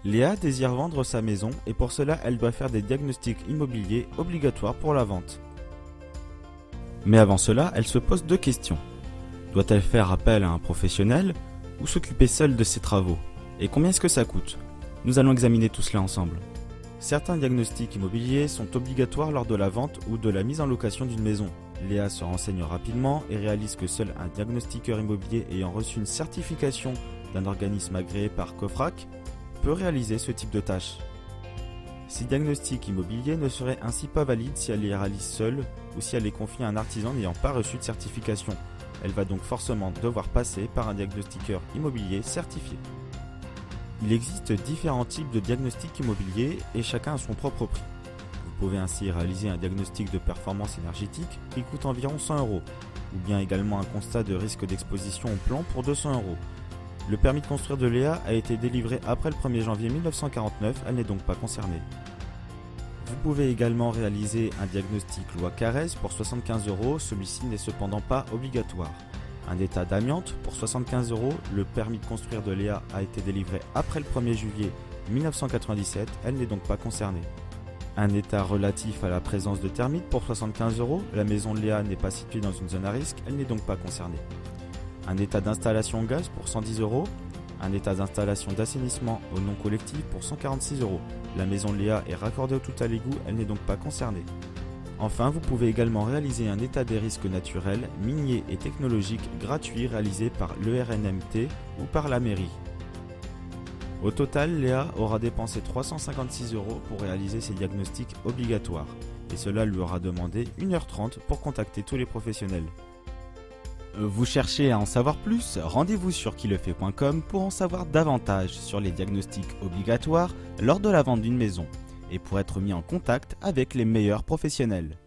Léa désire vendre sa maison et pour cela elle doit faire des diagnostics immobiliers obligatoires pour la vente. Mais avant cela, elle se pose deux questions. Doit-elle faire appel à un professionnel ou s'occuper seule de ses travaux? Et combien est-ce que ça coûte? Nous allons examiner tout cela ensemble. Certains diagnostics immobiliers sont obligatoires lors de la vente ou de la mise en location d'une maison. Léa se renseigne rapidement et réalise que seul un diagnostiqueur immobilier ayant reçu une certification d'un organisme agréé par COFRAC peut réaliser ce type de tâches. Ces diagnostics immobiliers ne seraient ainsi pas valides si elle les réalise seule ou si elle les confie à un artisan n'ayant pas reçu de certification. Elle va donc forcément devoir passer par un diagnostiqueur immobilier certifié. Il existe différents types de diagnostics immobiliers et chacun a son propre prix. Vous pouvez ainsi réaliser un diagnostic de performance énergétique qui coûte environ 100 €, ou bien également un constat de risque d'exposition au plomb pour 200 €. Le permis de construire de Léa a été délivré après le 1er janvier 1949, elle n'est donc pas concernée. Vous pouvez également réaliser un diagnostic loi Carrez pour 75 €, celui-ci n'est cependant pas obligatoire. Un état d'amiante pour 75 €, le permis de construire de Léa a été délivré après le 1er juillet 1997, elle n'est donc pas concernée. Un état relatif à la présence de termites pour 75 €, la maison de Léa n'est pas située dans une zone à risque, elle n'est donc pas concernée. Un état d'installation gaz pour 110 €, un état d'installation d'assainissement au non collectif pour 146 €. La maison de Léa est raccordée au tout à l'égout, elle n'est donc pas concernée. Enfin, vous pouvez également réaliser un état des risques naturels, miniers et technologiques gratuit réalisé par l'ERNMT ou par la mairie. Au total, Léa aura dépensé 356 € pour réaliser ces diagnostics obligatoires et cela lui aura demandé 1h30 pour contacter tous les professionnels. Vous cherchez à en savoir plus? Rendez-vous sur quilefait.com pour en savoir davantage sur les diagnostics obligatoires lors de la vente d'une maison et pour être mis en contact avec les meilleurs professionnels.